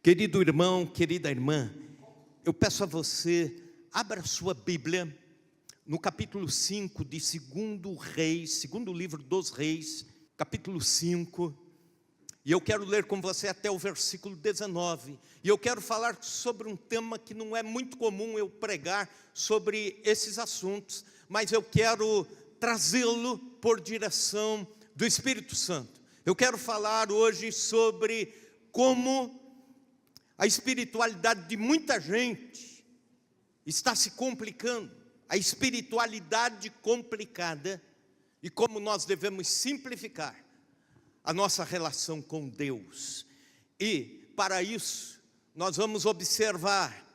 Querido irmão, querida irmã, eu peço a você, abra sua Bíblia no capítulo 5 de 2 Reis, segundo livro dos Reis, capítulo 5, e eu quero ler com você até o versículo 19, e eu quero falar sobre um tema que não é muito comum eu pregar sobre esses assuntos, mas eu quero trazê-lo por direção do Espírito Santo. Eu quero falar hoje sobre como a espiritualidade de muita gente está se complicando, a espiritualidade complicada, e como nós devemos simplificar a nossa relação com Deus. E para isso nós vamos observar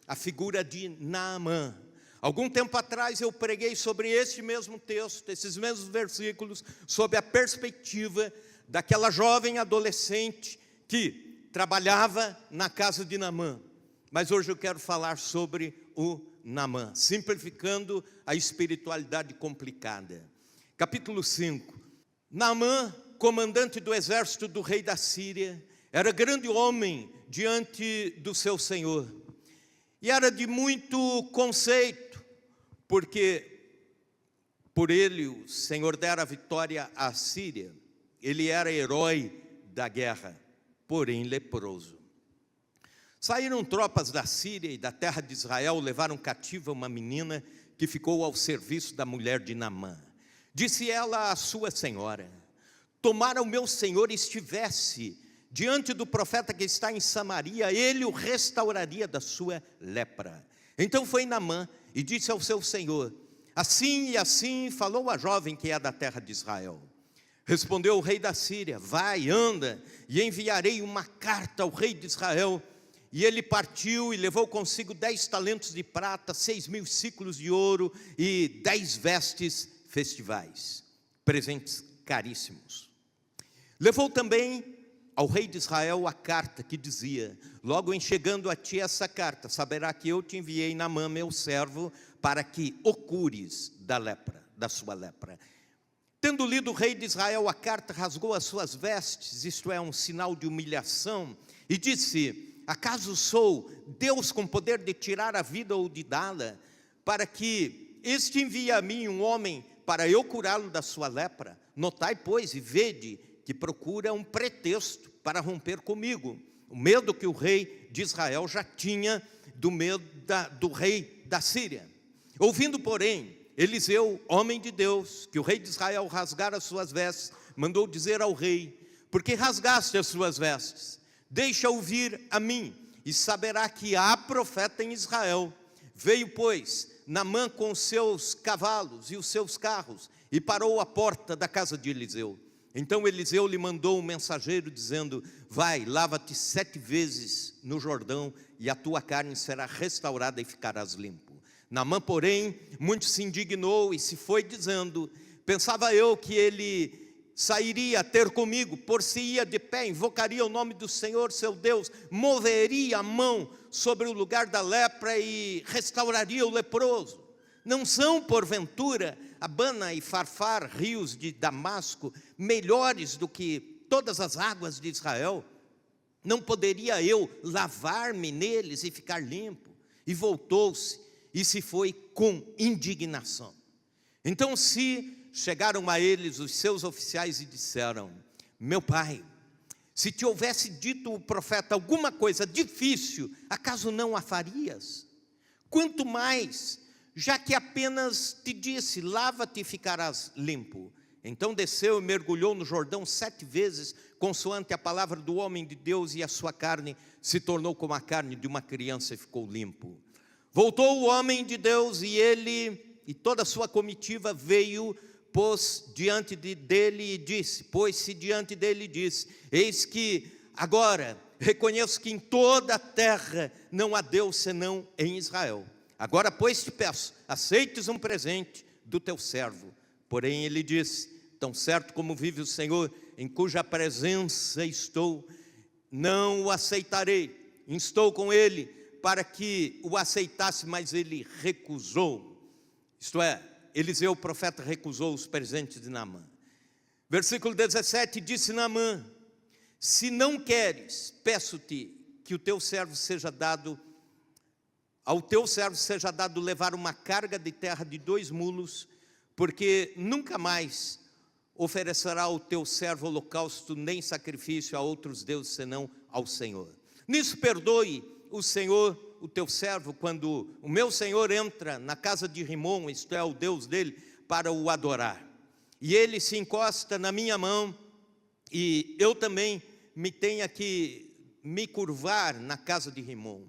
a figura de Naamã. Algum tempo atrás eu preguei sobre este mesmo texto, esses mesmos versículos, sob a perspectiva daquela jovem adolescente que trabalhava na casa de Naamã. Mas hoje eu quero falar sobre o Naamã, simplificando a espiritualidade complicada. Capítulo 5. Naamã, comandante do exército do rei da Síria, era grande homem diante do seu senhor. E era de muito conceito, porque por ele o Senhor dera a vitória à Síria. Ele era herói da guerra, porém leproso. Saíram tropas da Síria e da terra de Israel, levaram cativa uma menina que ficou ao serviço da mulher de Naamã. Disse ela à sua senhora: tomara o meu senhor estivesse diante do profeta que está em Samaria, ele o restauraria da sua lepra. Então foi Naamã e disse ao seu senhor: assim e assim falou a jovem que é da terra de Israel. Respondeu o rei da Síria: vai, anda, e enviarei uma carta ao rei de Israel. E ele partiu e levou consigo 10 talentos de prata, 6.000 ciclos de ouro e 10 vestes festivais, presentes caríssimos. Levou também ao rei de Israel a carta que dizia: logo em chegando a ti essa carta, saberá que eu te enviei Naamã, meu servo, para que o cures da lepra, da sua lepra. Tendo lido o rei de Israel a carta, rasgou as suas vestes, isto é, um sinal de humilhação, e disse: acaso sou Deus com poder de tirar a vida ou de dá-la, para que este envie a mim um homem para eu curá-lo da sua lepra? Notai, pois, e vede que procura um pretexto para romper comigo. O medo que o rei de Israel já tinha do medo do rei da Síria. Ouvindo, porém, Eliseu, homem de Deus, que o rei de Israel rasgara as suas vestes, mandou dizer ao rei: por que rasgaste as suas vestes? Deixa-o vir a mim, e saberá que há profeta em Israel. Veio, pois, Naamã com os seus cavalos e os seus carros, e parou à porta da casa de Eliseu. Então Eliseu lhe mandou um mensageiro, dizendo: vai, lava-te 7 vezes no Jordão, e a tua carne será restaurada e ficarás limpo. Naamã, porém, muito se indignou e se foi dizendo: pensava eu que ele sairia a ter comigo, por-se-ia de pé, invocaria o nome do Senhor seu Deus, moveria a mão sobre o lugar da lepra e restauraria o leproso. Não são, porventura, Abana e Farfar, rios de Damasco, melhores do que todas as águas de Israel? Não poderia eu lavar-me neles e ficar limpo? E voltou-se e se foi com indignação. Então chegaram a eles os seus oficiais e disseram: meu pai, se te houvesse dito o profeta alguma coisa difícil, acaso não a farias? Quanto mais, já que apenas te disse: lava-te e ficarás limpo. Então desceu e mergulhou no Jordão 7 vezes, consoante a palavra do homem de Deus, e a sua carne se tornou como a carne de uma criança e ficou limpo. Voltou o homem de Deus, e ele e toda a sua comitiva veio, pôs-se diante dele e disse: pôs-se diante dele e disse: eis que agora reconheço que em toda a terra não há Deus senão em Israel. Agora, pois, te peço, aceites um presente do teu servo. Porém ele disse: tão certo como vive o Senhor, em cuja presença estou, não o aceitarei. Instou com ele para que o aceitasse, mas ele recusou. Isto é, Eliseu, o profeta, recusou os presentes de Naamã. Versículo 17, disse Naamã: se não queres, peço-te que que ao teu servo seja dado levar uma carga de terra de 2 mulos, porque nunca mais oferecerá ao teu servo holocausto nem sacrifício a outros deuses senão ao Senhor. Nisso perdoe o Senhor o teu servo quando o meu senhor entra na casa de Rimom, isto é, o Deus dele, para o adorar. E ele se encosta na minha mão, e eu também me tenha que me curvar na casa de Rimom.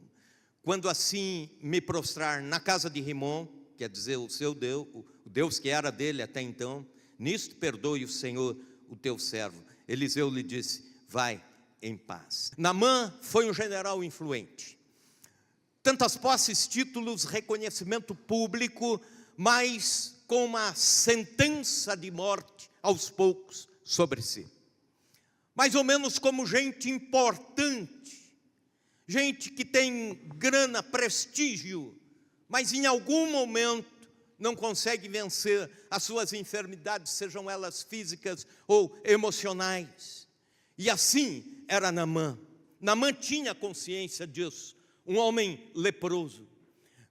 Quando assim me prostrar na casa de Rimom, quer dizer, o seu Deus, o Deus que era dele até então, nisto perdoe o Senhor o teu servo. Eliseu lhe disse, vai em paz. Naamã foi um general influente. Tantas posses, títulos, reconhecimento público, mas com uma sentença de morte aos poucos sobre si. Mais ou menos como gente importante, gente que tem grana, prestígio, mas em algum momento não consegue vencer as suas enfermidades, sejam elas físicas ou emocionais. E assim era Naamã. Naamã tinha consciência disso. Um homem leproso,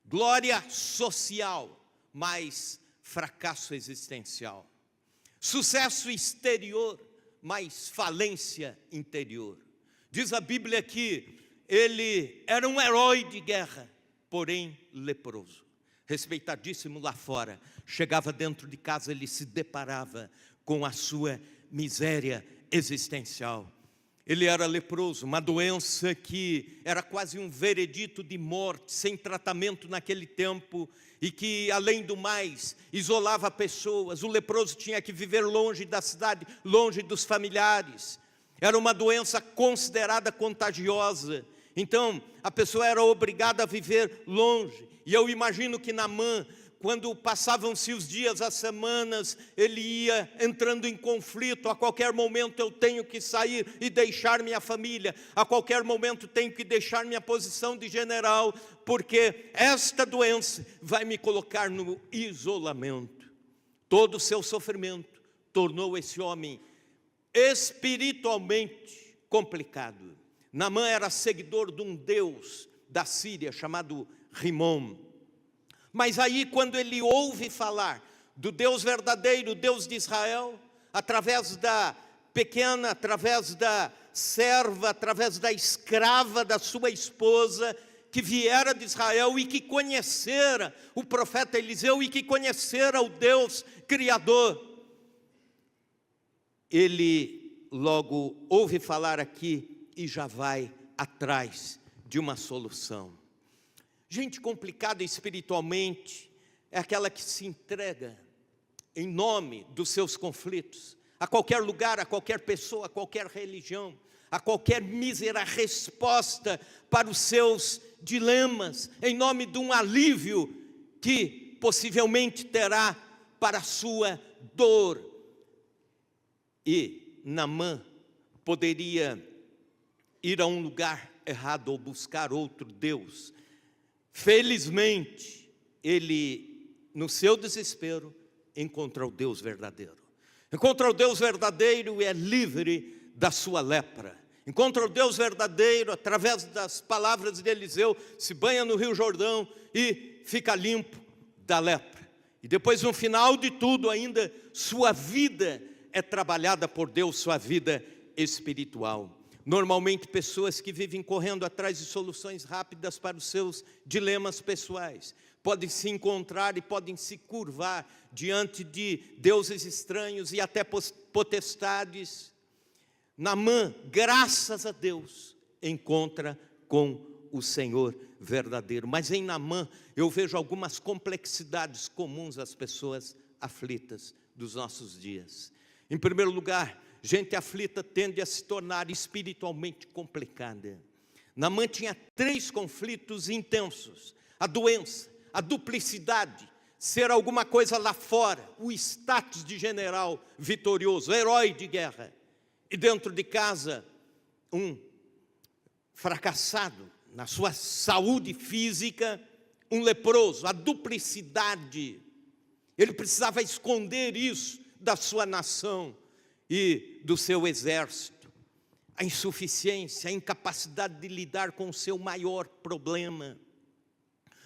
glória social, mas fracasso existencial, sucesso exterior, mas falência interior. Diz a Bíblia que ele era um herói de guerra, porém leproso, respeitadíssimo lá fora. Chegava dentro de casa, ele se deparava com a sua miséria existencial. Ele era leproso, uma doença que era quase um veredito de morte, sem tratamento naquele tempo, e que, além do mais, isolava pessoas. O leproso tinha que viver longe da cidade, longe dos familiares. Era uma doença considerada contagiosa. Então, a pessoa era obrigada a viver longe. E eu imagino que Naamã, quando passavam-se os dias, as semanas, ele ia entrando em conflito. A qualquer momento eu tenho que sair e deixar minha família. A qualquer momento tenho que deixar minha posição de general, porque esta doença vai me colocar no isolamento. Todo o seu sofrimento tornou esse homem espiritualmente complicado. Naamã era seguidor de um deus da Síria chamado Rimom. Mas aí, quando ele ouve falar do Deus verdadeiro, Deus de Israel, através da pequena, através da serva, através da escrava da sua esposa, que viera de Israel e que conhecera o profeta Eliseu e que conhecera o Deus Criador, ele logo ouve falar aqui e já vai atrás de uma solução. Gente complicada espiritualmente é aquela que se entrega em nome dos seus conflitos, a qualquer lugar, a qualquer pessoa, a qualquer religião, a qualquer mísera resposta para os seus dilemas, em nome de um alívio que possivelmente terá para a sua dor. E Naamã poderia ir a um lugar errado ou buscar outro Deus. Felizmente, ele, no seu desespero, encontra o Deus verdadeiro. Encontra o Deus verdadeiro e é livre da sua lepra. Encontra o Deus verdadeiro através das palavras de Eliseu, se banha no Rio Jordão e fica limpo da lepra. E depois, no final de tudo, ainda sua vida é trabalhada por Deus, sua vida espiritual. Normalmente pessoas que vivem correndo atrás de soluções rápidas para os seus dilemas pessoais podem se encontrar e podem se curvar diante de deuses estranhos e até potestades. Naamã, graças a Deus, encontra com o Senhor verdadeiro. Mas em Naamã eu vejo algumas complexidades comuns às pessoas aflitas dos nossos dias. Em primeiro lugar, gente aflita tende a se tornar espiritualmente complicada. Naamã tinha 3 conflitos intensos: a doença, a duplicidade, ser alguma coisa lá fora, o status de general vitorioso, herói de guerra, e dentro de casa, um fracassado na sua saúde física, um leproso, a duplicidade. Ele precisava esconder isso da sua nação e do seu exército. a insuficiência, a incapacidade de lidar com o seu maior problema.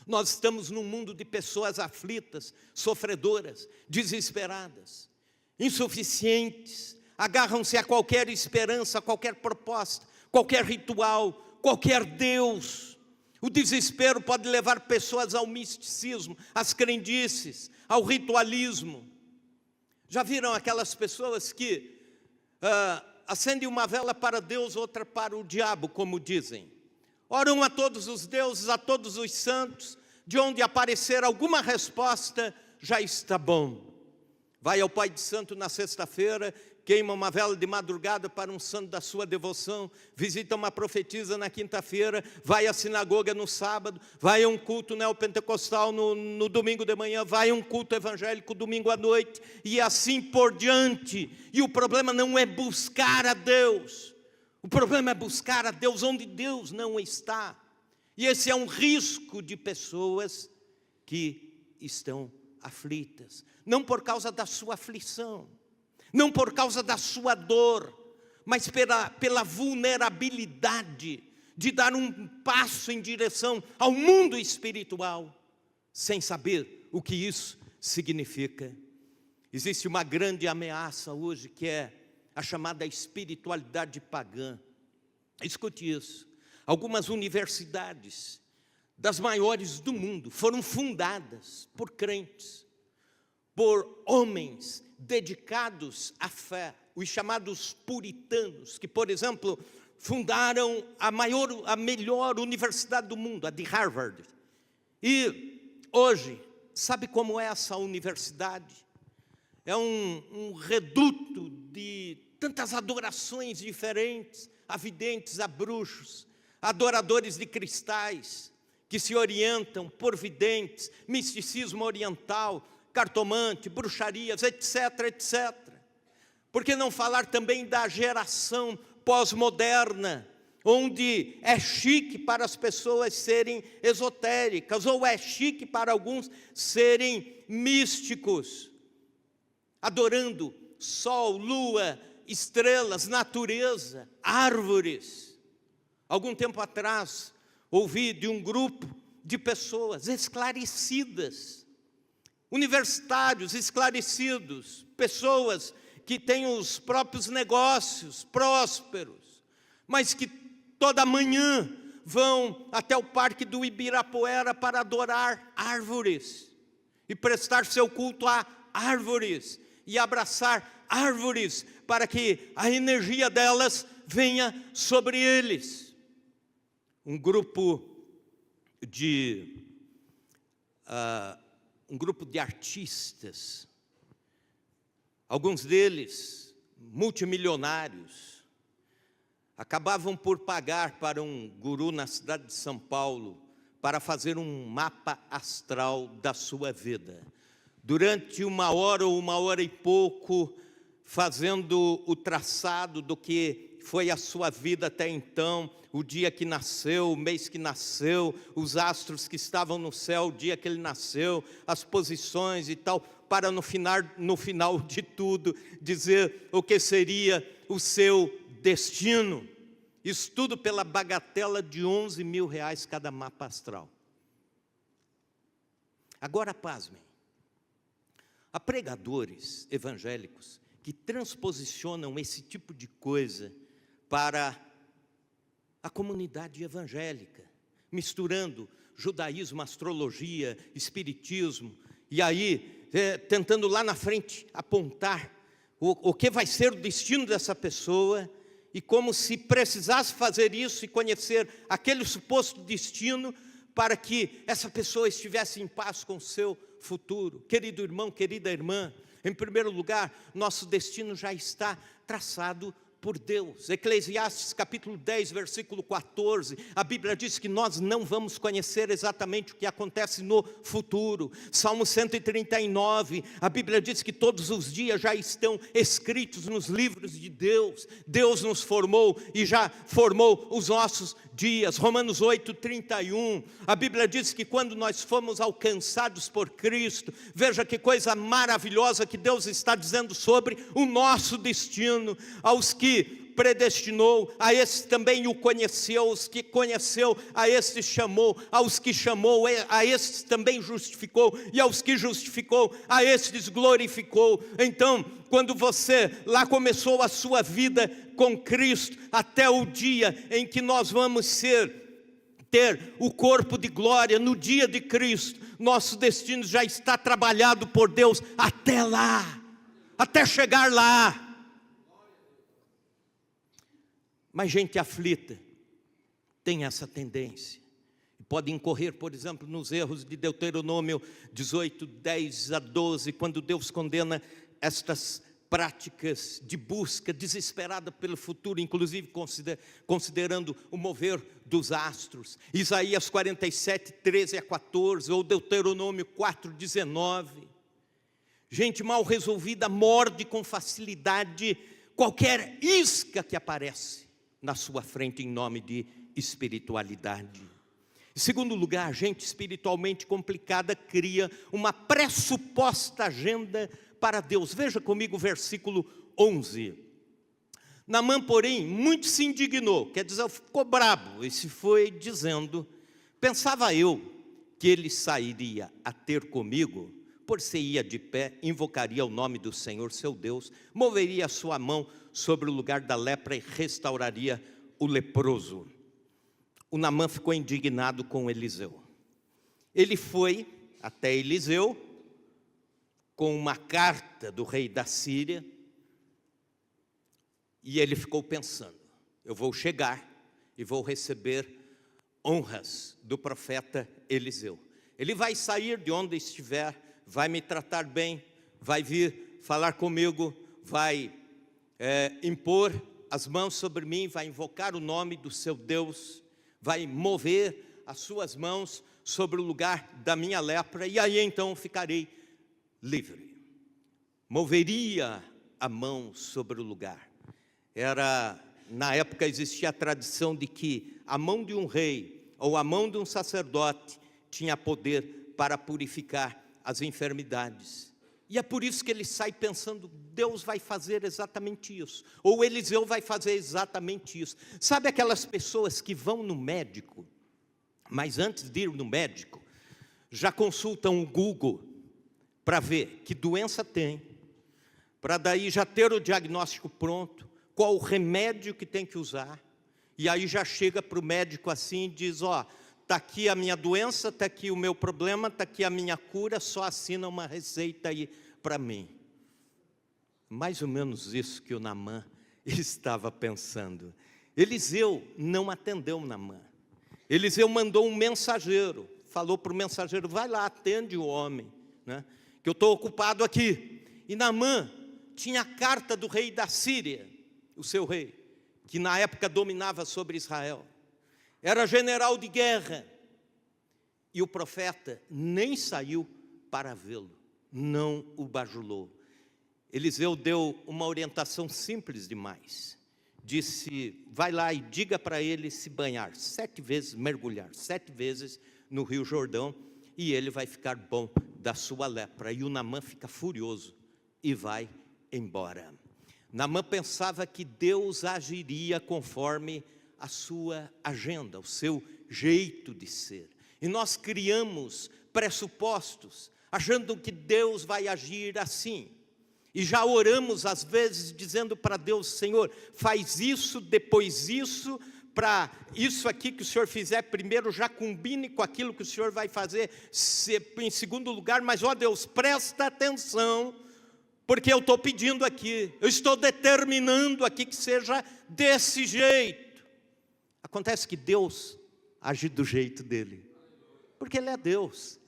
Nós estamos num mundo de pessoas aflitas, sofredoras, desesperadas, insuficientes, agarram-se a qualquer esperança, a qualquer proposta, qualquer ritual, qualquer Deus. O desespero pode levar pessoas ao misticismo, às crendices, ao ritualismo. Já viram aquelas pessoas que acendem uma vela para Deus, outra para o diabo, como dizem? Oram a todos os deuses, a todos os santos, de onde aparecer alguma resposta, já está bom. Vai ao Pai de Santo na sexta-feira, queima uma vela de madrugada para um santo da sua devoção, visita uma profetisa na quinta-feira, vai à sinagoga no sábado, vai a um culto neopentecostal no domingo de manhã, vai a um culto evangélico domingo à noite, e assim por diante. E o problema não é buscar a Deus, o problema é buscar a Deus onde Deus não está. E esse é um risco de pessoas que estão aflitas, não por causa da sua aflição, não por causa da sua dor, mas pela vulnerabilidade de dar um passo em direção ao mundo espiritual, sem saber o que isso significa. Existe uma grande ameaça hoje, que é a chamada espiritualidade pagã. Escute isso. Algumas universidades, das maiores do mundo, foram fundadas por crentes, por homens dedicados à fé, os chamados puritanos, que, por exemplo, fundaram a melhor universidade do mundo, a de Harvard. E hoje, sabe como é essa universidade? É um reduto de tantas adorações diferentes, a videntes, a bruxos, adoradores de cristais, que se orientam por videntes, misticismo oriental, cartomante, bruxarias, etc, etc. Por que não falar também da geração pós-moderna, onde é chique para as pessoas serem esotéricas, ou é chique para alguns serem místicos, adorando sol, lua, estrelas, natureza, árvores. Algum tempo atrás, ouvi de um grupo de pessoas esclarecidas, universitários esclarecidos, pessoas que têm os próprios negócios prósperos, mas que toda manhã vão até o Parque do Ibirapuera para adorar árvores e prestar seu culto a árvores e abraçar árvores para que a energia delas venha sobre eles. Um grupo de artistas, alguns deles multimilionários, acabavam por pagar para um guru na cidade de São Paulo para fazer um mapa astral da sua vida. Durante 1 hora ou 1 hora e pouco, fazendo o traçado do que foi a sua vida até então, o dia que nasceu, o mês que nasceu, os astros que estavam no céu, o dia que ele nasceu, as posições e tal, para no final de tudo, dizer o que seria o seu destino. Isso tudo pela bagatela de R$11 mil cada mapa astral. Agora, pasmem, há pregadores evangélicos que transposicionam esse tipo de coisa para a comunidade evangélica, misturando judaísmo, astrologia, espiritismo, e aí tentando lá na frente apontar o que vai ser o destino dessa pessoa, e como se precisasse fazer isso e conhecer aquele suposto destino para que essa pessoa estivesse em paz com o seu futuro. Querido irmão, querida irmã, em primeiro lugar, nosso destino já está traçado por Deus. Eclesiastes capítulo 10, versículo 14, a Bíblia diz que nós não vamos conhecer exatamente o que acontece no futuro. Salmo 139, a Bíblia diz que todos os dias já estão escritos nos livros de Deus. Deus nos formou e já formou os nossos dias. Romanos 8, 31, a Bíblia diz que quando nós fomos alcançados por Cristo, veja que coisa maravilhosa que Deus está dizendo sobre o nosso destino. Aos que predestinou, a esses também o conheceu, os que conheceu, a esses chamou, aos que chamou, a esses também justificou, e aos que justificou, a esses glorificou. Então, quando você lá começou a sua vida com Cristo, até o dia em que nós vamos ter o corpo de glória, no dia de Cristo, nosso destino já está trabalhado por Deus até lá, até chegar lá. Mas gente aflita tem essa tendência, pode incorrer, por exemplo, nos erros de Deuteronômio 18, 10 a 12, quando Deus condena estas práticas de busca desesperada pelo futuro, inclusive considerando o mover dos astros. Isaías 47, 13 a 14, ou Deuteronômio 4, 19. Gente mal resolvida morde com facilidade qualquer isca que aparece na sua frente em nome de espiritualidade. Em segundo lugar, gente espiritualmente complicada cria uma pressuposta agenda para Deus. Veja comigo o versículo 11. Naamã, porém, muito se indignou, quer dizer, ficou bravo, e se foi dizendo: pensava eu que ele sairia a ter comigo, por se ia de pé, invocaria o nome do Senhor seu Deus, moveria a sua mão sobre o lugar da lepra e restauraria o leproso. O Naamã ficou indignado com Eliseu. Ele foi até Eliseu com uma carta do rei da Síria, e ele ficou pensando: eu vou chegar e vou receber honras do profeta Eliseu. Ele vai sair de onde estiver, vai me tratar bem, vai vir falar comigo, vai impor as mãos sobre mim, vai invocar o nome do seu Deus, vai mover as suas mãos sobre o lugar da minha lepra, e aí então ficarei livre. Moveria a mão sobre o lugar. Na época existia a tradição de que a mão de um rei ou a mão de um sacerdote tinha poder para purificar as enfermidades. E é por isso que ele sai pensando: Deus vai fazer exatamente isso, ou Eliseu vai fazer exatamente isso. Sabe aquelas pessoas que vão no médico, mas antes de ir no médico, já consultam o Google para ver que doença tem, para daí já ter o diagnóstico pronto, qual o remédio que tem que usar, e aí já chega para o médico assim e diz: ó, está aqui a minha doença, está aqui o meu problema, está aqui a minha cura, só assina uma receita aí para mim. Mais ou menos isso que o Naamã estava pensando. Eliseu não atendeu Naamã. Eliseu mandou um mensageiro, falou para o mensageiro: vai lá, atende o homem, né, que eu estou ocupado aqui. E Naamã tinha a carta do rei da Síria, o seu rei, que na época dominava sobre Israel. Era general de guerra, e o profeta nem saiu para vê-lo, não o bajulou. Eliseu deu uma orientação simples demais. Disse: vai lá e diga para ele se banhar 7 vezes, mergulhar 7 vezes no rio Jordão, e ele vai ficar bom da sua lepra. E o Naamã fica furioso e vai embora. Naamã pensava que Deus agiria conforme a sua agenda, o seu jeito de ser. E nós criamos pressupostos, achando que Deus vai agir assim. E já oramos às vezes dizendo para Deus: Senhor, faz isso, depois isso, para isso aqui que o Senhor fizer primeiro já combine com aquilo que o Senhor vai fazer em segundo lugar. Mas ó Deus, presta atenção, porque eu estou pedindo aqui, eu estou determinando aqui que seja desse jeito. Acontece que Deus age do jeito dele, porque Ele é Deus.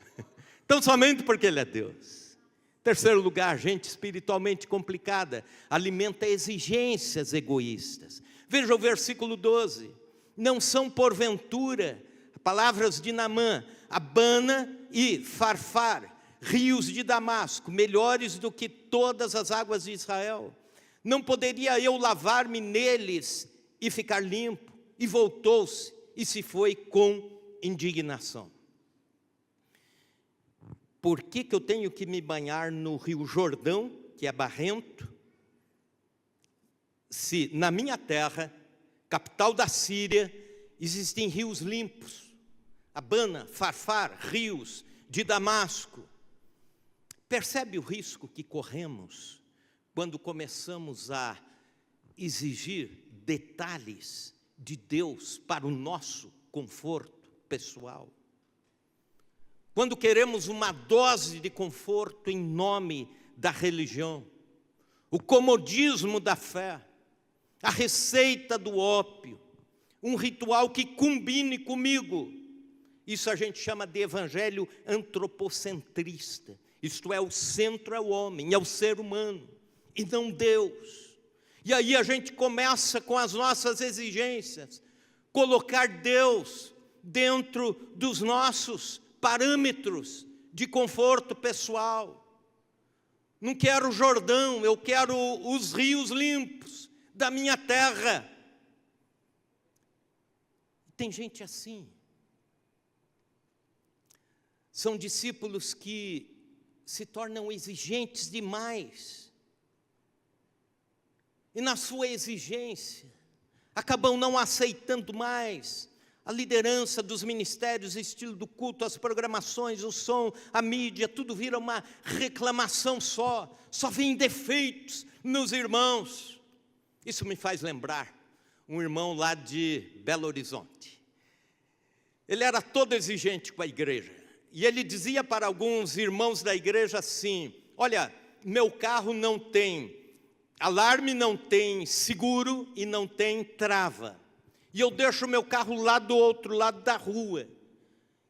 Então somente porque Ele é Deus. Terceiro lugar, gente espiritualmente complicada alimenta exigências egoístas. Veja o versículo 12. Não são porventura, palavras de Naamã, Abana e Farfar, rios de Damasco, melhores do que todas as águas de Israel? Não poderia eu lavar-me neles e ficar limpo? E voltou-se e se foi com indignação. Por que eu tenho que me banhar no rio Jordão, que é barrento, se na minha terra, capital da Síria, existem rios limpos, Abana, Farfar, rios de Damasco. Percebe o risco que corremos quando começamos a exigir detalhes de Deus para o nosso conforto pessoal? Quando queremos uma dose de conforto em nome da religião, o comodismo da fé, a receita do ópio, um ritual que combine comigo. Isso a gente chama de evangelho antropocentrista. Isto é, o centro é o homem, é o ser humano, e não Deus. E aí a gente começa com as nossas exigências, colocar Deus dentro dos nossos parâmetros de conforto pessoal. Não quero o Jordão, eu quero os rios limpos da minha terra. Tem gente assim. São discípulos que se tornam exigentes demais. E na sua exigência, acabam não aceitando mais a liderança dos ministérios, o estilo do culto, as programações, o som, a mídia, tudo vira uma reclamação só vem defeitos nos irmãos. Isso me faz lembrar um irmão lá de Belo Horizonte. Ele era todo exigente com a igreja, e ele dizia para alguns irmãos da igreja assim: olha, meu carro não tem alarme, não tem seguro e não tem trava. E eu deixo o meu carro lá do outro lado da rua.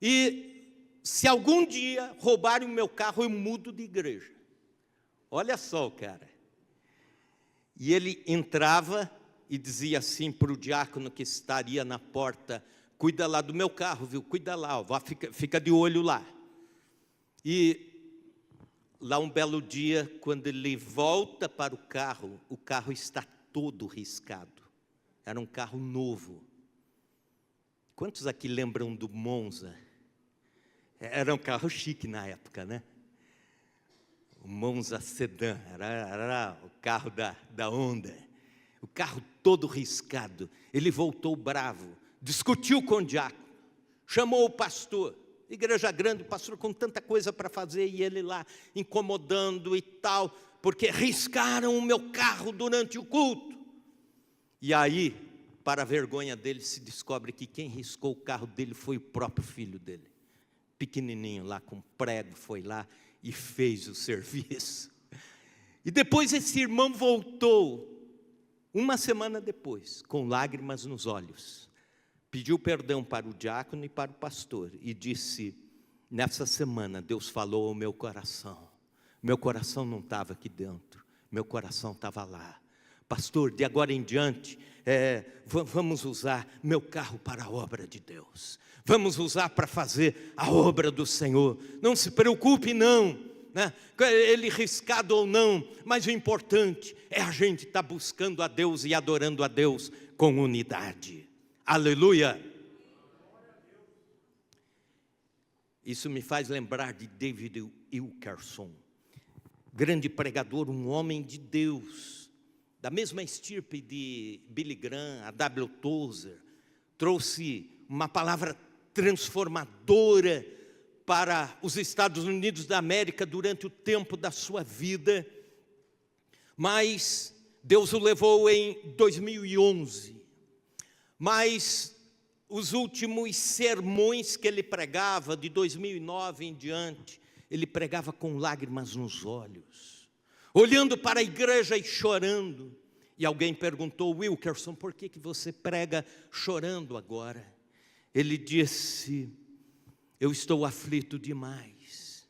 E se algum dia roubarem o meu carro, eu mudo de igreja. Olha só o cara. E ele entrava e dizia assim para o diácono que estaria na porta: cuida lá do meu carro, viu? Cuida lá, fica de olho lá. E lá um belo dia, quando ele volta para o carro está todo riscado. Era um carro novo. Quantos aqui lembram do Monza? Era um carro chique na época, né? O Monza Sedan, era o carro da Honda. O carro todo riscado. Ele voltou bravo, discutiu com o diácono, chamou o pastor. Igreja grande, o pastor com tanta coisa para fazer, e ele lá incomodando e tal, porque riscaram o meu carro durante o culto. E aí, para a vergonha dele, se descobre que quem riscou o carro dele foi o próprio filho dele. Pequenininho lá, com prego, foi lá e fez o serviço. E depois esse irmão voltou, uma semana depois, com lágrimas nos olhos. Pediu perdão para o diácono e para o pastor e disse: nessa semana Deus falou ao meu coração. Meu coração não estava aqui dentro, meu coração estava lá. Pastor, de agora em diante, vamos usar meu carro para a obra de Deus. Vamos usar para fazer a obra do Senhor. Não se preocupe não, né? Ele riscado ou não, mas o importante é a gente estar buscando a Deus e adorando a Deus com unidade. Aleluia! Isso me faz lembrar de David Wilkerson, grande pregador, um homem de Deus, da mesma estirpe de Billy Graham, a W. Tozer. Trouxe uma palavra transformadora para os Estados Unidos da América durante o tempo da sua vida. Mas Deus o levou em 2011. Mas os últimos sermões que ele pregava, de 2009 em diante, ele pregava com lágrimas nos olhos, olhando para a igreja e chorando. E alguém perguntou: Wilkerson, por que você prega chorando agora? Ele disse: eu estou aflito demais,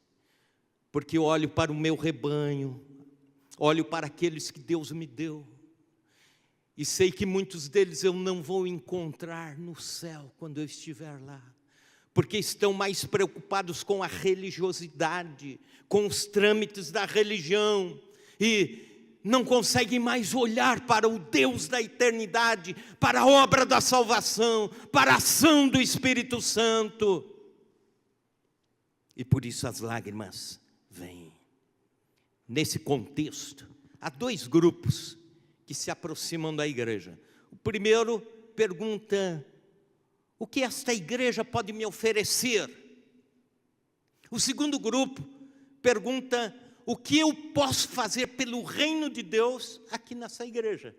porque olho para o meu rebanho, olho para aqueles que Deus me deu, e sei que muitos deles eu não vou encontrar no céu quando eu estiver lá, porque estão mais preocupados com a religiosidade, com os trâmites da religião, e não conseguem mais olhar para o Deus da eternidade, para a obra da salvação, para a ação do Espírito Santo. E por isso as lágrimas vêm. Nesse contexto, há dois grupos que se aproximam da igreja. O primeiro pergunta: o que esta igreja pode me oferecer? O segundo grupo pergunta: o que eu posso fazer pelo reino de Deus aqui nessa igreja?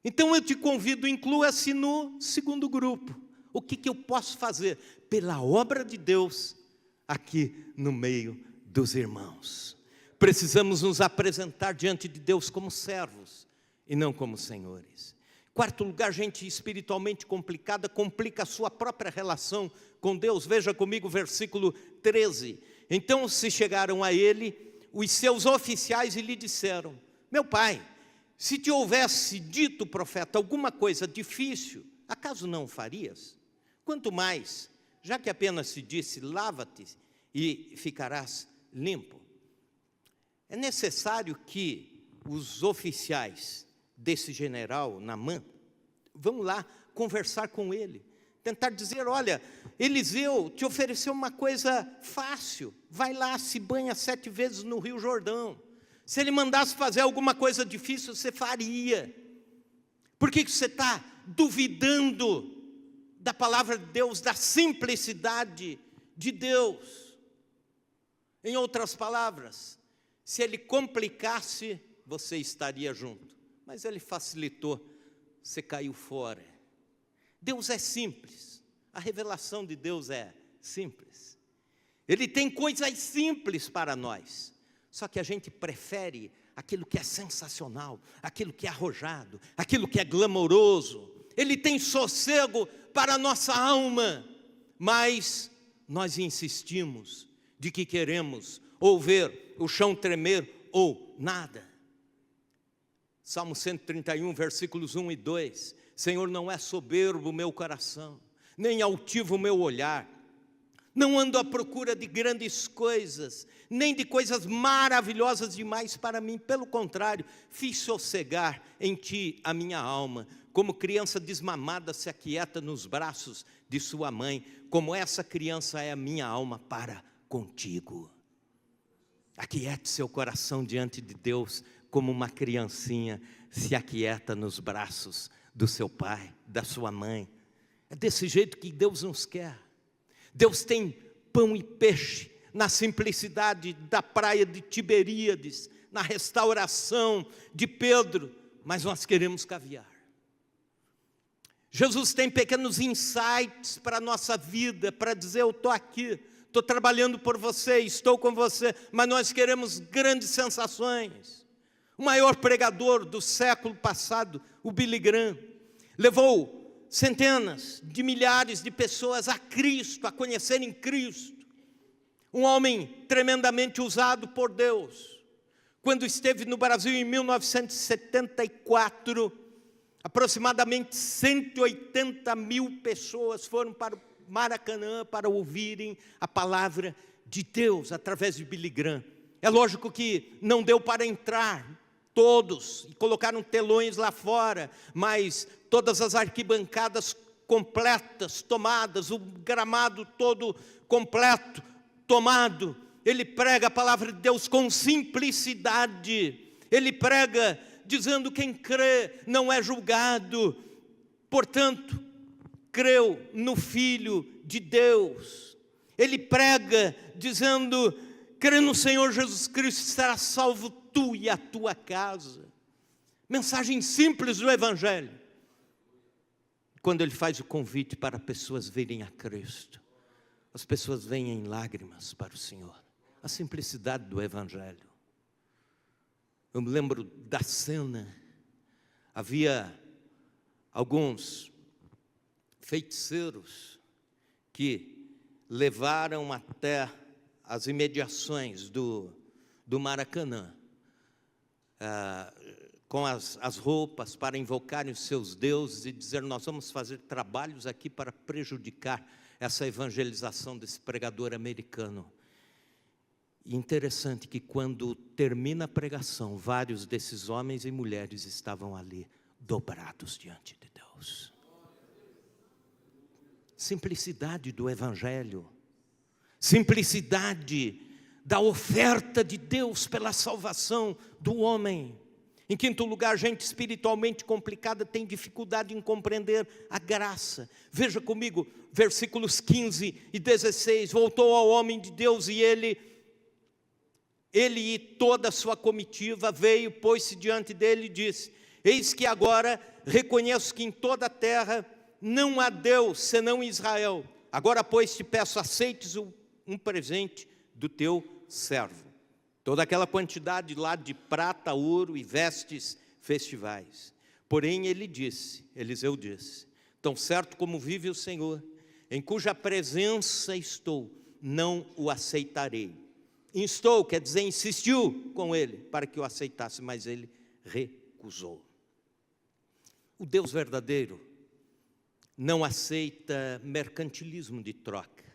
Então eu te convido, inclua-se no segundo grupo. O que eu posso fazer pela obra de Deus aqui no meio dos irmãos? Precisamos nos apresentar diante de Deus como servos e não como senhores. Quarto lugar, gente espiritualmente complicada complica a sua própria relação com Deus. Veja comigo o versículo 13. Então se chegaram a ele os seus oficiais e lhe disseram: meu pai, se te houvesse dito, profeta, alguma coisa difícil, acaso não o farias? Quanto mais, já que apenas se disse, lava-te e ficarás limpo. É necessário que os oficiais desse general, Naamã, vão lá conversar com ele, tentar dizer: olha, Eliseu te ofereceu uma coisa fácil, vai lá, se banha 7 vezes no Rio Jordão. Se ele mandasse fazer alguma coisa difícil, você faria. Por que você está duvidando da palavra de Deus, da simplicidade de Deus? Em outras palavras, se ele complicasse, você estaria junto. Mas ele facilitou, você caiu fora. Deus é simples, a revelação de Deus é simples. Ele tem coisas simples para nós, só que a gente prefere aquilo que é sensacional, aquilo que é arrojado, aquilo que é glamouroso. Ele tem sossego para a nossa alma, mas nós insistimos de que queremos ou ver o chão tremer ou nada. Salmo 131, versículos 1 e 2. Senhor, não é soberbo o meu coração, nem altivo o meu olhar. Não ando à procura de grandes coisas, nem de coisas maravilhosas demais para mim. Pelo contrário, fiz sossegar em ti a minha alma. Como criança desmamada se aquieta nos braços de sua mãe, como essa criança é a minha alma para contigo. Aquiete seu coração diante de Deus, como uma criancinha se aquieta nos braços do seu pai, da sua mãe. É desse jeito que Deus nos quer. Deus tem pão e peixe na simplicidade da praia de Tiberíades, na restauração de Pedro, mas nós queremos caviar. Jesus tem pequenos insights para a nossa vida, para dizer: eu estou aqui, estou trabalhando por você, estou com você, mas nós queremos grandes sensações. O maior pregador do século passado, o Billy Graham, levou centenas de milhares de pessoas a Cristo, a conhecerem Cristo. Um homem tremendamente usado por Deus. Quando esteve no Brasil em 1974, aproximadamente 180 mil pessoas foram para o Maracanã para ouvirem a palavra de Deus através de Billy Graham. É lógico que não deu para entrar todos, e colocaram telões lá fora, mas todas as arquibancadas completas, tomadas, o gramado todo completo, tomado. Ele prega a palavra de Deus com simplicidade, ele prega dizendo: quem crê não é julgado, portanto, creu no Filho de Deus. Ele prega dizendo: crê no Senhor Jesus Cristo, será salvo tu e a tua casa. Mensagem simples do Evangelho. Quando ele faz o convite para pessoas virem a Cristo, as pessoas vêm em lágrimas para o Senhor. A simplicidade do Evangelho. Eu me lembro da cena. Havia alguns feiticeiros que levaram até as imediações do Maracanã, com as roupas para invocarem os seus deuses e dizer: nós vamos fazer trabalhos aqui para prejudicar essa evangelização desse pregador americano. E interessante que quando termina a pregação, vários desses homens e mulheres estavam ali, dobrados diante de Deus. Simplicidade do Evangelho, simplicidade da oferta de Deus pela salvação do homem. Em quinto lugar, gente espiritualmente complicada tem dificuldade em compreender a graça. Veja comigo, versículos 15 e 16. Voltou ao homem de Deus e ele e toda a sua comitiva veio, pôs-se diante dele e disse: eis que agora reconheço que em toda a terra não há Deus senão Israel. Agora, pois, te peço, aceites um presente do teu servo. Toda aquela quantidade lá de prata, ouro e vestes festivais. Porém, Eliseu disse: tão certo como vive o Senhor, em cuja presença estou, não o aceitarei. Instou, quer dizer, insistiu com ele para que o aceitasse, mas ele recusou. O Deus verdadeiro não aceita mercantilismo de troca,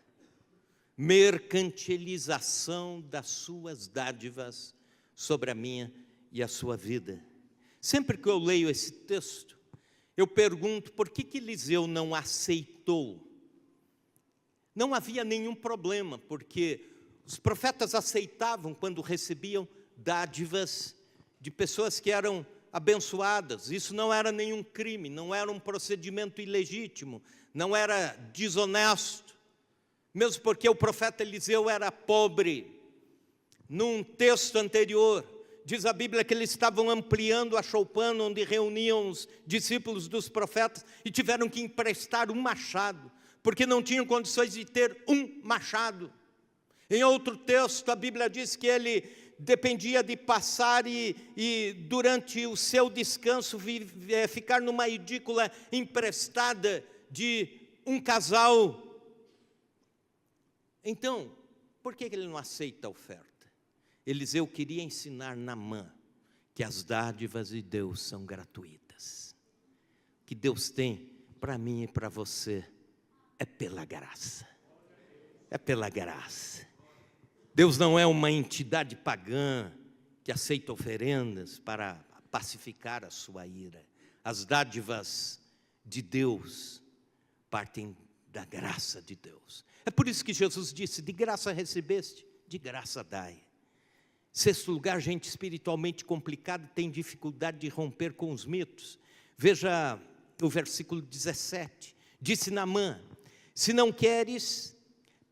mercantilização das suas dádivas sobre a minha e a sua vida. Sempre que eu leio esse texto, eu pergunto por que Eliseu não aceitou. Não havia nenhum problema, porque os profetas aceitavam quando recebiam dádivas de pessoas que eram abençoadas. Isso não era nenhum crime, não era um procedimento ilegítimo, não era desonesto, mesmo porque o profeta Eliseu era pobre. Num texto anterior, diz a Bíblia que eles estavam ampliando a choupana onde reuniam os discípulos dos profetas e tiveram que emprestar um machado, porque não tinham condições de ter um machado. Em outro texto, a Bíblia diz que ele dependia de passar e durante o seu descanso ficar numa edícula emprestada de um casal. Então, por que ele não aceita a oferta? Eliseu queria ensinar Naamã que as dádivas de Deus são gratuitas. O que Deus tem para mim e para você é pela graça. É pela graça. Deus não é uma entidade pagã que aceita oferendas para pacificar a sua ira. As dádivas de Deus partem da graça de Deus. É por isso que Jesus disse: de graça recebeste, de graça dai. Sexto lugar, gente espiritualmente complicada tem dificuldade de romper com os mitos. Veja o versículo 17. Disse Naamã: se não queres,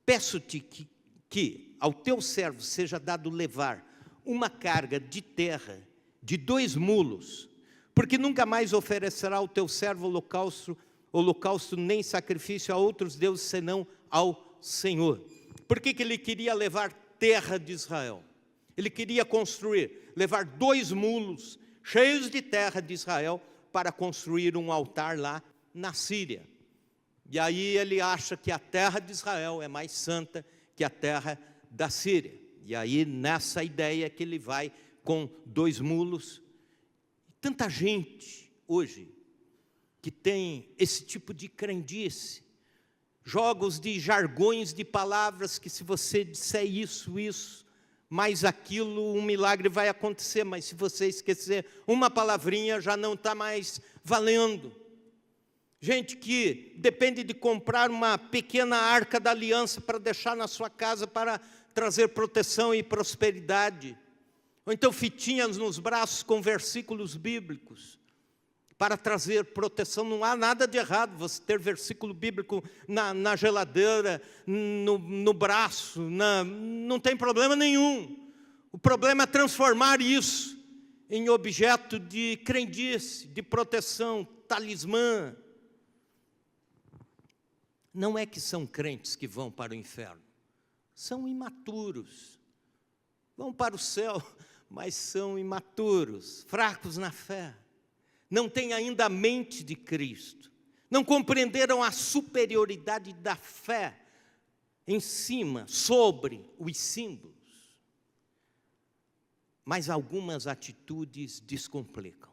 peço-te que ao teu servo seja dado levar uma carga de terra de 2 mulos, porque nunca mais oferecerá ao teu servo holocausto nem sacrifício a outros deuses senão ao Senhor. Por que ele queria levar terra de Israel? Ele queria levar 2 mulos cheios de terra de Israel para construir um altar lá na Síria. E aí ele acha que a terra de Israel é mais santa que a terra da Síria. E aí nessa ideia que ele vai com 2 mulos. Tanta gente hoje que tem esse tipo de crendice, jogos de jargões de palavras que se você disser isso, mais aquilo, um milagre vai acontecer, mas se você esquecer uma palavrinha já não está mais valendo. Gente que depende de comprar uma pequena arca da aliança para deixar na sua casa para trazer proteção e prosperidade. Ou então fitinhas nos braços com versículos bíblicos para trazer proteção. Não há nada de errado você ter versículo bíblico na geladeira, no braço, não tem problema nenhum. O problema é transformar isso em objeto de crendice, de proteção, talismã. Não é que são crentes que vão para o inferno, são imaturos. Vão para o céu, mas são imaturos, fracos na fé. Não têm ainda a mente de Cristo. Não compreenderam a superioridade da fé em cima, sobre os símbolos. Mas algumas atitudes descomplicam.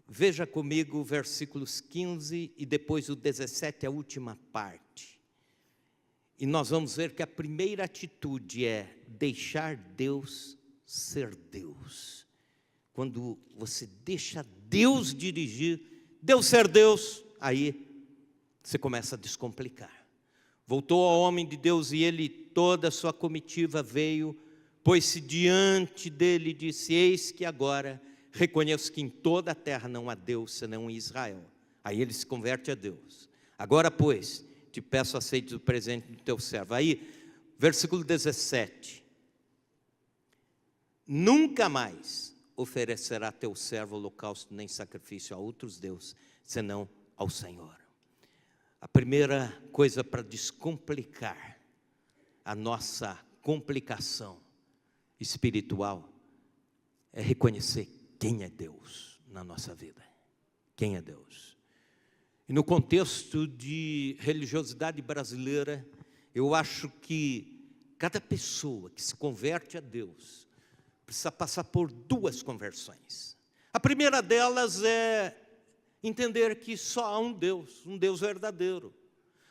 Veja comigo versículos 15 e depois o 17, a última parte. E nós vamos ver que a primeira atitude é deixar Deus ser Deus. Quando você deixa Deus dirigir, Deus ser Deus, aí você começa a descomplicar. Voltou ao homem de Deus e ele, toda a sua comitiva veio, pôs-se diante dele e disse: eis que agora reconheço que em toda a terra não há Deus senão em Israel. Aí ele se converte a Deus. Agora, pois, te peço, aceites o presente do teu servo. Aí, versículo 17. Nunca mais oferecerá teu servo holocausto nem sacrifício a outros deuses, senão ao Senhor. A primeira coisa para descomplicar a nossa complicação espiritual é reconhecer quem é Deus na nossa vida. Quem é Deus? E no contexto de religiosidade brasileira, eu acho que cada pessoa que se converte a Deus precisa passar por duas conversões. A primeira delas é entender que só há um Deus verdadeiro.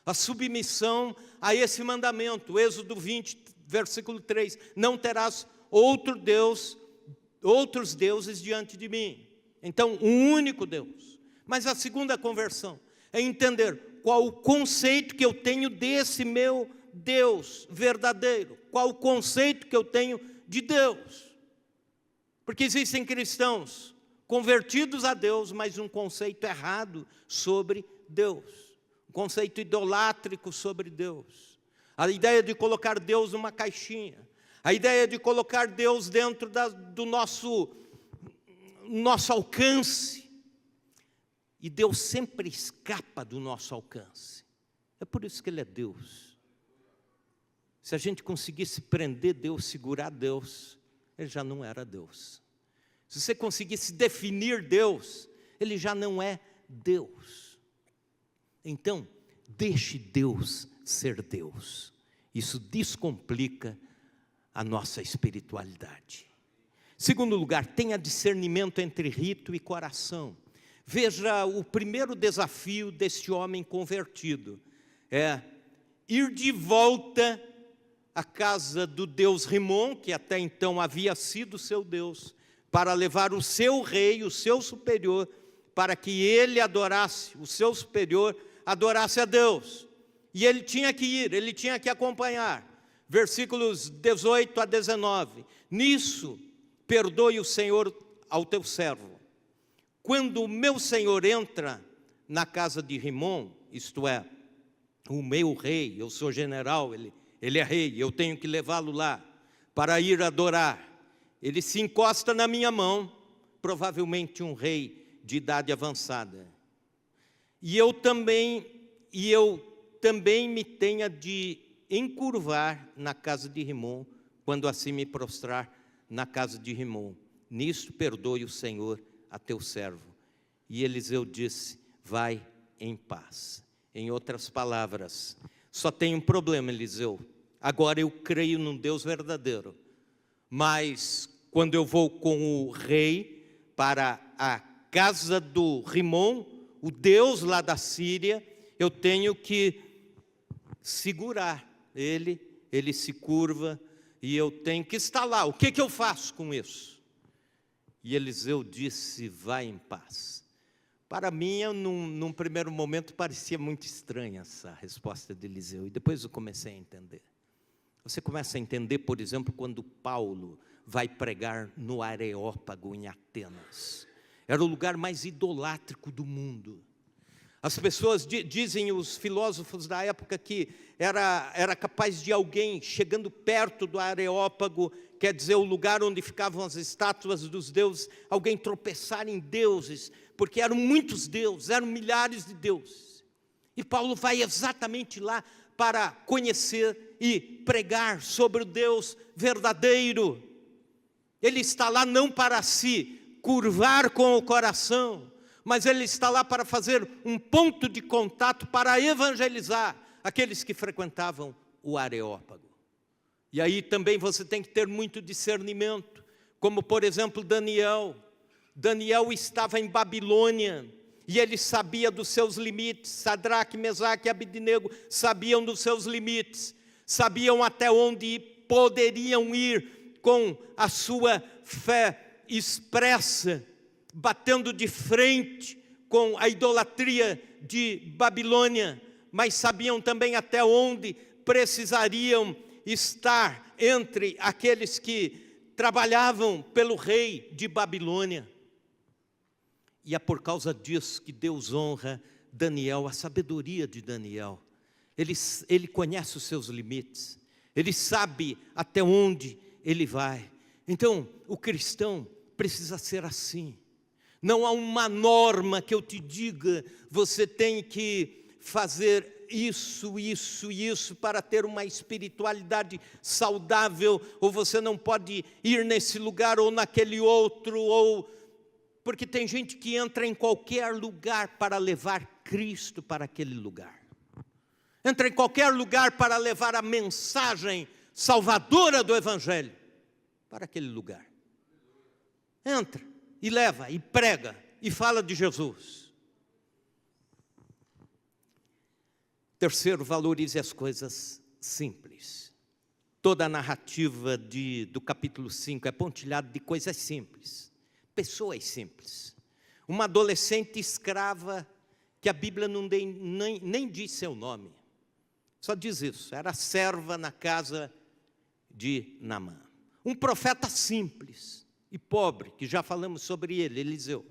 A submissão a esse mandamento, Êxodo 20, versículo 3, não terás outros deuses diante de mim. Então, um único Deus. Mas a segunda conversão é entender qual o conceito que eu tenho desse meu Deus verdadeiro. Qual o conceito que eu tenho de Deus. Porque existem cristãos convertidos a Deus, mas um conceito errado sobre Deus. Um conceito idolátrico sobre Deus. A ideia de colocar Deus numa caixinha. A ideia de colocar Deus dentro do nosso alcance. E Deus sempre escapa do nosso alcance. É por isso que Ele é Deus. Se a gente conseguisse prender Deus, segurar Deus, Ele já não era Deus. Se você conseguisse definir Deus, Ele já não é Deus. Então, deixe Deus ser Deus. Isso descomplica a nossa espiritualidade. Segundo lugar, tenha discernimento entre rito e coração. Veja, o primeiro desafio desse homem convertido é ir de volta à casa do deus Rimon, que até então havia sido seu Deus, para levar o seu rei, o seu superior, para que ele adorasse, o seu superior adorasse a Deus. E ele tinha que ir, ele tinha que acompanhar. Versículos 18 a 19. Nisso, perdoe o Senhor ao teu servo. Quando o meu Senhor entra na casa de Rimon, isto é, o meu rei, eu sou general, ele é rei, eu tenho que levá-lo lá para ir adorar. Ele se encosta na minha mão, provavelmente um rei de idade avançada. E eu também me tenha de encurvar na casa de Rimon, quando assim me prostrar na casa de Rimon. Nisto perdoe o Senhor a teu servo. E Eliseu disse, vai em paz. Em outras palavras, só tem um problema, Eliseu. Agora eu creio num Deus verdadeiro. Mas quando eu vou com o rei para a casa do Rimon, o Deus lá da Síria, eu tenho que segurar ele se curva e eu tenho que estar lá. O que eu faço com isso? E Eliseu disse, vai em paz. Para mim, num primeiro momento, parecia muito estranha essa resposta de Eliseu. E depois eu comecei a entender. Você começa a entender, por exemplo, quando Paulo vai pregar no Areópago, em Atenas. Era o lugar mais idolátrico do mundo. As pessoas dizem, os filósofos da época, que era capaz de alguém chegando perto do Areópago, quer dizer, o lugar onde ficavam as estátuas dos deuses, alguém tropeçar em deuses, porque eram muitos deuses, eram milhares de deuses. E Paulo vai exatamente lá para conhecer e pregar sobre o Deus verdadeiro. Ele está lá não para se curvar com o coração, mas ele está lá para fazer um ponto de contato para evangelizar aqueles que frequentavam o Areópago. E aí também você tem que ter muito discernimento, como por exemplo Daniel. Daniel estava em Babilônia e ele sabia dos seus limites. Sadraque, Mesaque e Abednego sabiam dos seus limites, sabiam até onde poderiam ir com a sua fé expressa, batendo de frente com a idolatria de Babilônia, mas sabiam também até onde precisariam estar entre aqueles que trabalhavam pelo rei de Babilônia. E é por causa disso que Deus honra Daniel, a sabedoria de Daniel. Ele conhece os seus limites, ele sabe até onde ele vai. Então, o cristão precisa ser assim. Não há uma norma que eu te diga, você tem que fazer isso, isso, isso para ter uma espiritualidade saudável, ou você não pode ir nesse lugar ou naquele outro, ou porque tem gente que entra em qualquer lugar para levar Cristo para aquele lugar. Entra em qualquer lugar para levar a mensagem salvadora do Evangelho para aquele lugar. Entra e leva, e prega, e fala de Jesus. Terceiro, valorize as coisas simples. Toda a narrativa do capítulo 5 é pontilhada de coisas simples. Pessoas simples. Uma adolescente escrava, que a Bíblia nem diz seu nome. Só diz isso, era serva na casa de Naamã. Um profeta simples e pobre, que já falamos sobre ele, Eliseu.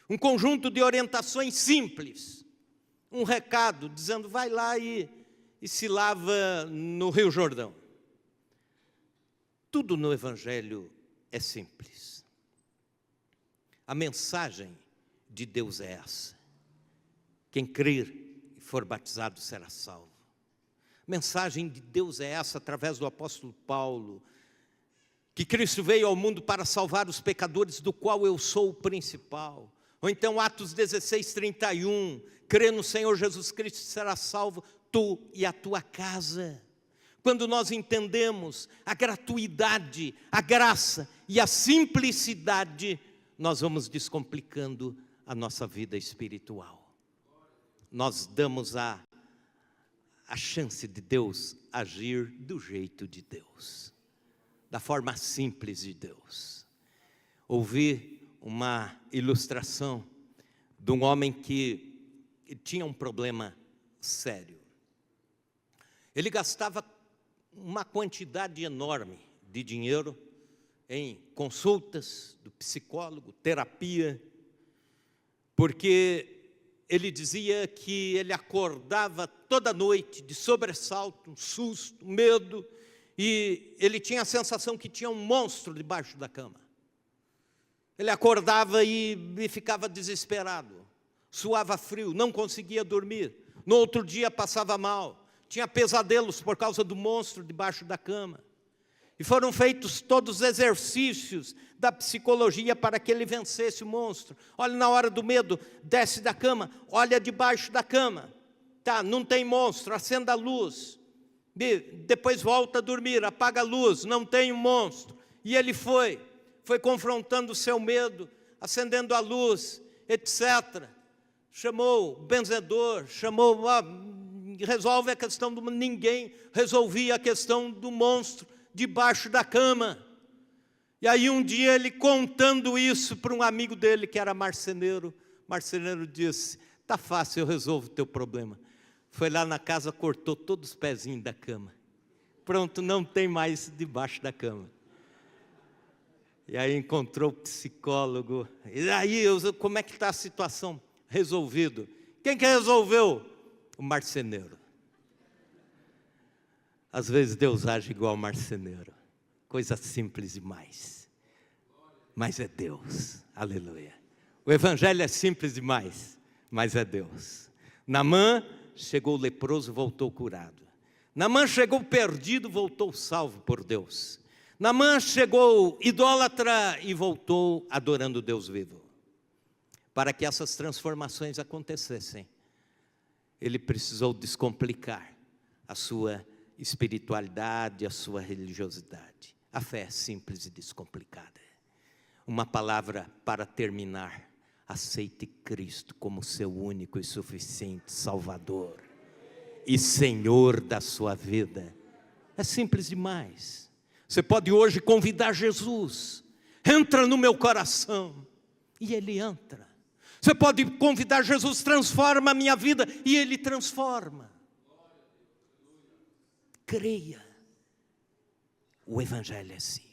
Um conjunto de orientações simples. Um recado dizendo, vai lá e se lava no Rio Jordão. Tudo no Evangelho é simples. A mensagem de Deus é essa. Quem crer e for batizado será salvo. A mensagem de Deus é essa através do apóstolo Paulo, que Cristo veio ao mundo para salvar os pecadores, do qual eu sou o principal. Ou então Atos 16:31, crê no Senhor Jesus Cristo e será salvo, tu e a tua casa. Quando nós entendemos a gratuidade, a graça e a simplicidade, nós vamos descomplicando a nossa vida espiritual. Nós damos a chance de Deus agir do jeito de Deus, da forma simples de Deus. Ouvi uma ilustração de um homem que tinha um problema sério. Ele gastava uma quantidade enorme de dinheiro em consultas do psicólogo, terapia, porque ele dizia que ele acordava toda noite de sobressalto, um susto, um medo, e ele tinha a sensação que tinha um monstro debaixo da cama. Ele acordava e ficava desesperado, suava frio, não conseguia dormir. No outro dia passava mal, tinha pesadelos por causa do monstro debaixo da cama. E foram feitos todos os exercícios da psicologia para que ele vencesse o monstro. Olha, na hora do medo, desce da cama, olha debaixo da cama. Tá, não tem monstro, acenda a luz. Depois volta a dormir, apaga a luz, não tem um monstro. E ele foi confrontando o seu medo, acendendo a luz, etc. Chamou o benzedor, resolve a questão do... Ninguém resolvia a questão do monstro debaixo da cama. E aí um dia ele contando isso para um amigo dele que era marceneiro disse, tá fácil, eu resolvo o teu problema. Foi lá na casa, cortou todos os pezinhos da cama. Pronto, não tem mais debaixo da cama. E aí encontrou o psicólogo. E aí, como é que está a situação? Resolvido. Quem que resolveu? O marceneiro. Às vezes Deus age igual marceneiro. Coisa simples demais. Mas é Deus. Aleluia. O Evangelho é simples demais, mas é Deus. Naamã chegou leproso, voltou curado. Naamã chegou perdido, voltou salvo por Deus. Naamã chegou idólatra e voltou adorando Deus vivo. Para que essas transformações acontecessem, ele precisou descomplicar a sua espiritualidade, a sua religiosidade. A fé é simples e descomplicada. Uma palavra para terminar: aceite Cristo como seu único e suficiente Salvador e Senhor da sua vida. É simples demais. Você pode hoje convidar Jesus, entra no meu coração, e Ele entra. Você pode convidar Jesus, transforma a minha vida, e Ele transforma. Creia, o Evangelho é assim.